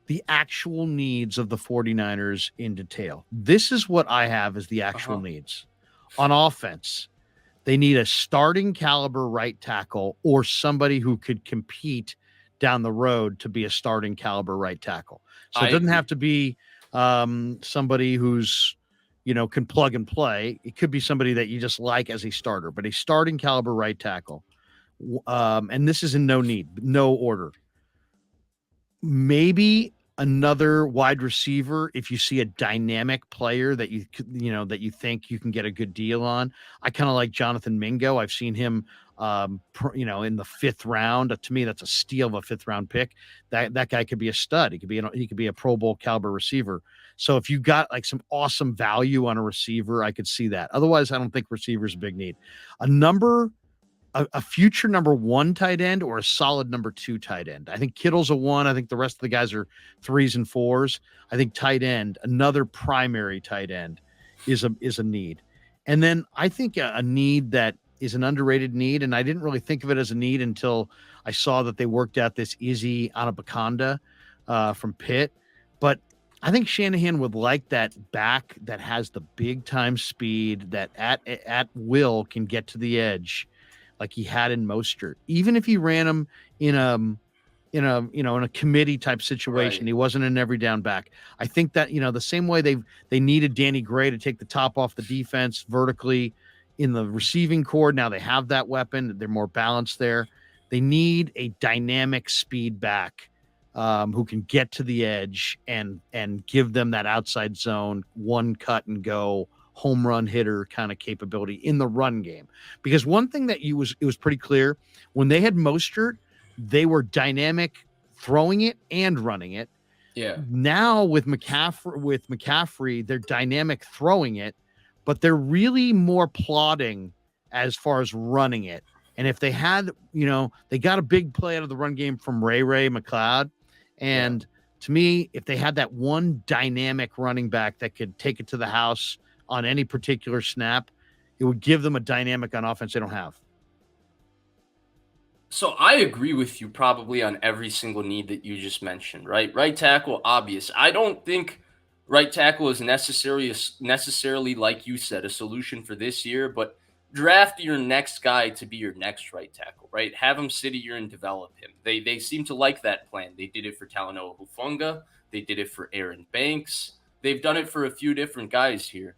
the actual needs of the 49ers in detail. This is what I have as the actual needs. On offense, they need a starting caliber right tackle or somebody who could compete down the road to be a starting caliber right tackle. So I it doesn't agree. have to be somebody who's, can plug and play. It could be somebody that you just like as a starter, but a starting caliber right tackle. And this is in no order. Maybe another wide receiver if you see a dynamic player that that you think you can get a good deal on. I kind of like Jonathan Mingo. I've seen him in the 5th round. To me, that's a steal of a 5th round pick. That guy could be a stud. He could be a Pro Bowl caliber receiver. So if you got like some awesome value on a receiver, I could see that. Otherwise, I don't think receiver's a big need. A future number 1 tight end or a solid number 2 tight end. I think Kittle's a 1. I think the rest of the guys are 3s and 4s. I think tight end, another primary tight end, is a need. And then I think a need that is an underrated need, and I didn't really think of it as a need until I saw that they worked out this Izzy Anabaconda from Pitt. But I think Shanahan would like that back that has the big time speed that at will can get to the edge like he had in Mostert. Even if he ran him in a committee type situation, Right. he wasn't an every down back. I think that the same way they needed Danny Gray to take the top off the defense vertically in the receiving core. Now they have that weapon. They're more balanced there. They need a dynamic speed back who can get to the edge and give them that outside zone one cut and go home run hitter kind of capability in the run game. Because one thing that it was pretty clear when they had Mostert, they were dynamic throwing it and running it. Yeah. Now with McCaffrey, they're dynamic throwing it, but they're really more plodding as far as running it. And if they had, they got a big play out of the run game from Ray McLeod. Yeah. And to me, if they had that one dynamic running back that could take it to the house on any particular snap, it would give them a dynamic on offense they don't have. So I agree with you probably on every single need that you just mentioned, right? Right tackle, obvious. I don't think right tackle is necessarily like you said a solution for this year, but draft your next guy to be your next right tackle, right? Have him sit a year and develop him. They seem to like that plan. They did it for Talanoa Hufanga. They did it for Aaron Banks. They've done it for a few different guys here.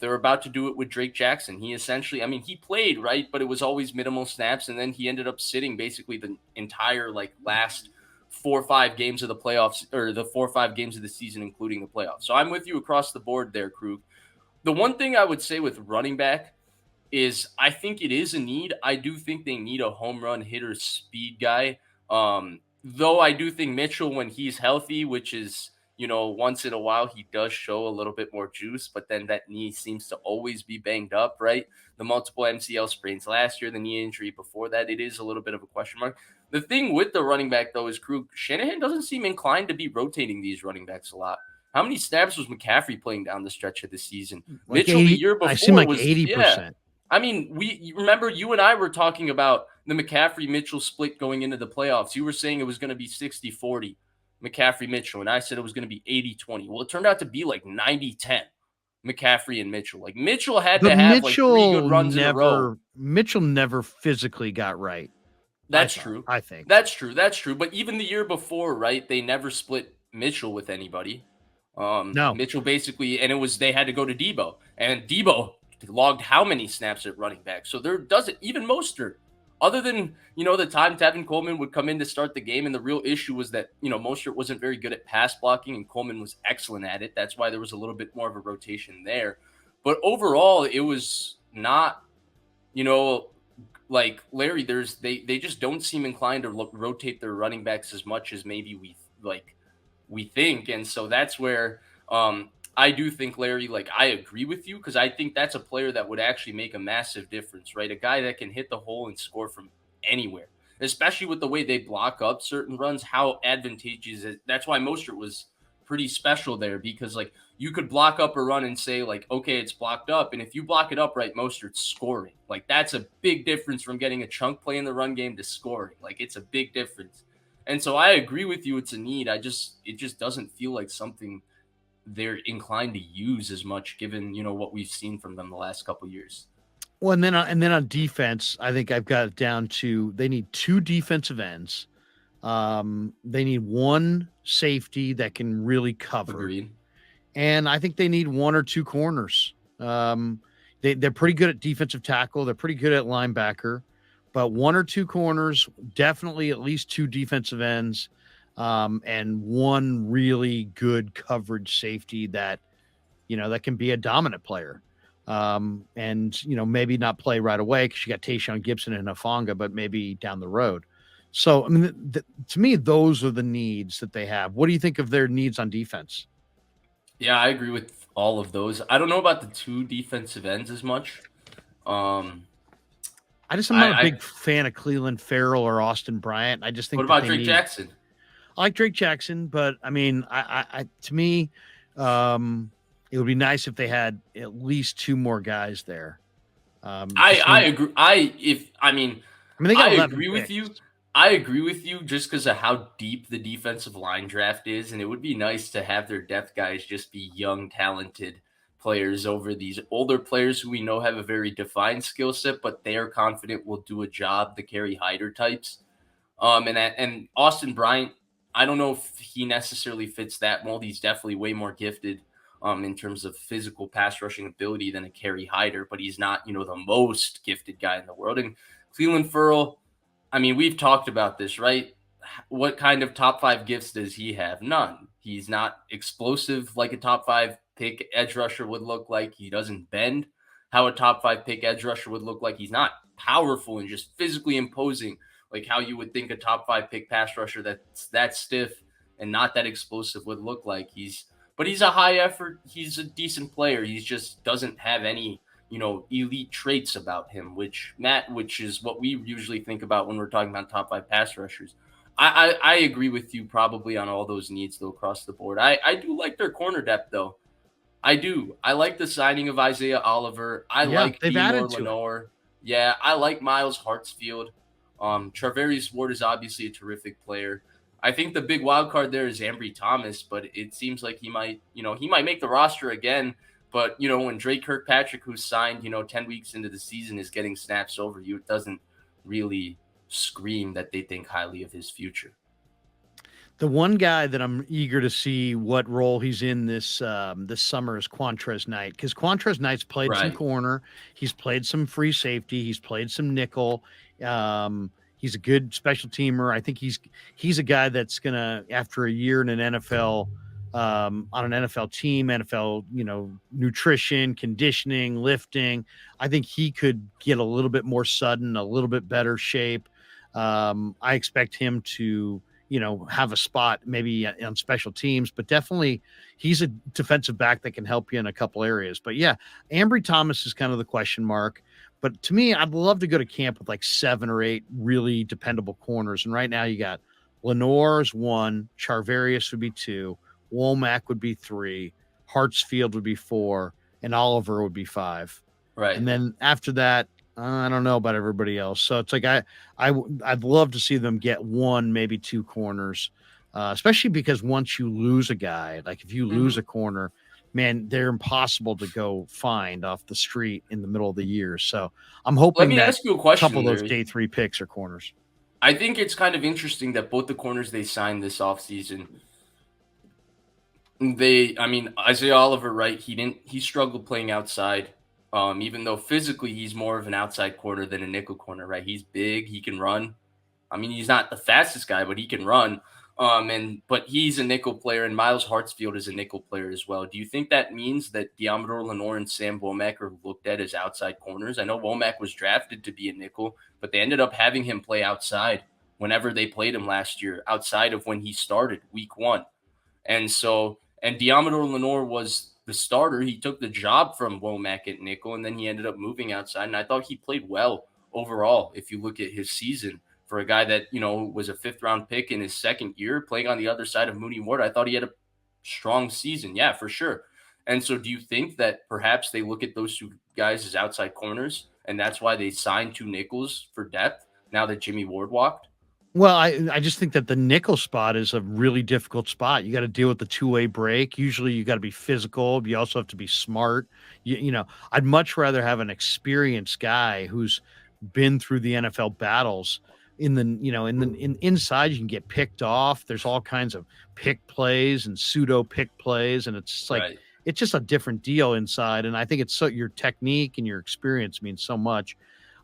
They're about to do it with Drake Jackson. He essentially, I mean, he played, right, but it was always minimal snaps, and then he ended up sitting basically the entire last 4 or 5 games of the playoffs, or the 4 or 5 games of the season, including the playoffs. So I'm with you across the board there, Krug. The one thing I would say with running back is I think it is a need. I do think they need a home run hitter speed guy. Though I do think Mitchell, when he's healthy, which is once in a while he does show a little bit more juice, but then that knee seems to always be banged up, right? The multiple MCL sprains last year, the knee injury before that, it is a little bit of a question mark. The thing with the running back, though, is Krug, Shanahan doesn't seem inclined to be rotating these running backs a lot. How many snaps was McCaffrey playing down the stretch of the season? Like Mitchell the 80, year I seem before like was, yeah. 80%. I mean, you remember you and I were talking about the McCaffrey Mitchell split going into the playoffs. You were saying it was going to be 60-40 McCaffrey Mitchell, and I said it was going to be 80-20. Well, it turned out to be like 90-10 McCaffrey and Mitchell. Like Mitchell had The to have like 3 good runs in a row. Mitchell never physically got right. That's true. I think. That's true. That's true. But even the year before, right, they never split Mitchell with anybody. No. Mitchell basically, and it was they had to go to Debo, and Debo logged how many snaps at running back. So there doesn't even Mostert, other than the time Tevin Coleman would come in to start the game, and the real issue was that Mostert wasn't very good at pass blocking, and Coleman was excellent at it. That's why there was a little bit more of a rotation there. But overall, it was not, like Larry. They just don't seem inclined to rotate their running backs as much as maybe we think. And so that's where I do think, Larry, I agree with you because I think that's a player that would actually make a massive difference, right? A guy that can hit the hole and score from anywhere, especially with the way they block up certain runs, how advantageous it. That's why Mostert was pretty special there because you could block up a run and say okay, it's blocked up. And if you block it up right, Mostert's scoring. That's a big difference from getting a chunk play in the run game to scoring. It's a big difference. And so I agree with you. It's a need. It just doesn't feel like something they're inclined to use as much, given what we've seen from them the last couple years. Well, and then on defense, I think I've got it down to they need two defensive ends. They need one safety that can really cover, Agreed. and I think they need one or two corners. They're pretty good at defensive tackle. They're pretty good at linebacker, but one or two corners, definitely at least two defensive ends, and one really good coverage safety that that can be a dominant player. And maybe not play right away because you got Tayshaun Gibson and Afanga, but maybe down the road. So, I mean, to me, those are the needs that they have. What do you think of their needs on defense? Yeah, I agree with all of those. I don't know about the two defensive ends as much. Um, I'm I, not a I big fan of Cleveland Farrell or Austin Bryant. I just what think that about they Drake need. Jackson? I like Drake Jackson, but I mean, to me, it would be nice if they had at least two more guys there. Just I when agree. I mean, they got I 11 agree with you. picks. I agree with you just because of how deep the defensive line draft is, and it would be nice to have their depth guys just be young, talented players over these older players who we know have a very defined skill set, but they are confident will do a job. The Kerry Hyder types. And Austin Bryant, I don't know if he necessarily fits that mold. He's definitely way more gifted in terms of physical pass rushing ability than a Kerry Hyder, but he's not, the most gifted guy in the world. And Cleveland Furl, I mean, we've talked about this, right? What kind of top five gifts does he have? None. He's not explosive like a top five pick edge rusher would look like. He doesn't bend how a top five pick edge rusher would look like. He's not powerful and just physically imposing like how you would think a top five pick pass rusher that's that stiff and not that explosive would look like. But he's a high effort. He's a decent player. He just doesn't have any elite traits about him, which is what we usually think about when we're talking about top five pass rushers. I agree with you probably on all those needs though across the board. I do like their corner depth though. I do. I like the signing of Isaiah Oliver. I Yeah, like they've Demore added to it. Lenore. Yeah, I like Miles Hartsfield. Travarius Ward is obviously a terrific player. I think the big wild card there is Ambry Thomas, but it seems like he might make the roster again. But when Drake Kirkpatrick, who's signed, 10 weeks into the season, is getting snaps over you, it doesn't really scream that they think highly of his future. The one guy that I'm eager to see what role he's in this summer is Quantrez Knight because Quantrez Knight's played some Right. corner, he's played some free safety, he's played some nickel. He's a good special teamer. I think he's a guy that's gonna after a year in an NFL on an NFL team, NFL nutrition, conditioning, lifting. I think he could get a little bit more sudden, a little bit better shape. I expect him to have a spot maybe on special teams, but definitely he's a defensive back that can help you in a couple areas. But yeah, Ambry Thomas is kind of the question mark. But to me, I'd love to go to camp with like 7 or 8 really dependable corners. And right now you got Lenore's one, Charvarius would be two, Womack would be three, Hartsfield would be four, and Oliver would be five. And Right. then after that, I don't know about everybody else. So it's like I'd love to see them get one, maybe two corners, especially because once you lose a guy, like if you lose Mhm. a corner, man, they're impossible to go find off the street in the middle of the year. So I'm Let hoping me that ask you a a couple question, of those Larry. day 3 picks are corners. I think it's kind of interesting that both the corners they signed this offseason, I mean, Isaiah Oliver, right? He struggled playing outside. Even though physically he's more of an outside corner than a nickel corner, right? He's big, he can run. I mean, he's not the fastest guy, but he can run. But he's a nickel player, and Miles Hartsfield is a nickel player as well. Do you think that means that Diamador Lenore and Sam Womack are looked at as outside corners? I know Womack was drafted to be a nickel, but they ended up having him play outside whenever they played him last year, outside of when he started week one. And Diamador Lenore was the starter. He took the job from Womack at nickel, and then he ended up moving outside. And I thought he played well overall. If you look at his season for a guy that was a fifth round pick in his second year, playing on the other side of Mooney Ward, I thought he had a strong season. Yeah, for sure. And so, do you think that perhaps they look at those two guys as outside corners, and that's why they signed two nickels for depth now that Jimmy Ward walked? Well, I just think that the nickel spot is a really difficult spot. You gotta deal with the two-way break. Usually, you gotta be physical. You also have to be smart. I'd much rather have an experienced guy who's been through the NFL battles inside you can get picked off. There's all kinds of pick plays and pseudo pick plays, and it's like Right. it's just a different deal inside. And I think it's so your technique and your experience means so much.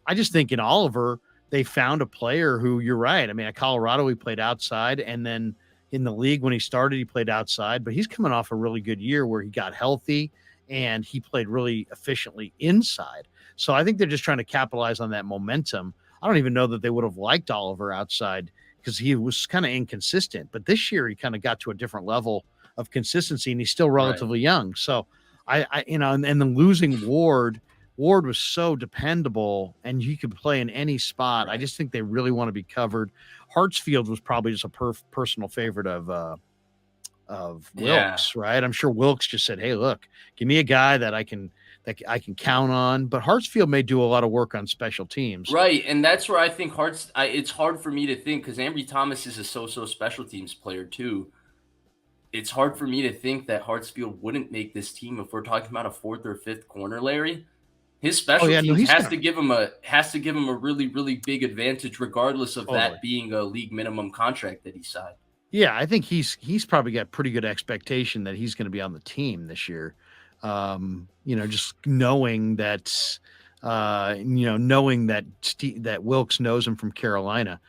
I just think in Oliver, they found a player who you're right. I mean, at Colorado, he played outside, and then in the league when he started, he played outside, but he's coming off a really good year where he got healthy and he played really efficiently inside. So I think they're just trying to capitalize on that momentum. I don't even know that they would have liked Oliver outside because he was kind of inconsistent, but this year he kind of got to a different level of consistency and he's still Right. relatively young. So and then losing Ward was so dependable and he could play in any spot. I Right. just think they really want to be covered. Hartsfield was probably just a personal favorite of Yeah. Wilkes, right? I'm sure Wilkes just said, "Hey, look, give me a guy that I can count on." But Hartsfield may do a lot of work on special teams. Right, and that's where I think it's hard for me to think because Ambry Thomas is a so-so special teams player too. It's hard for me to think that Hartsfield wouldn't make this team if we're talking about a fourth or fifth corner, Larry. His Oh special yeah, no, teams he's gonna has to give him a really, really big advantage, regardless of totally. that being a league minimum contract that he signed. Yeah, I think he's probably got pretty good expectation that he's going to be on the team this year. Just knowing that knowing that that Wilkes knows him from Carolina.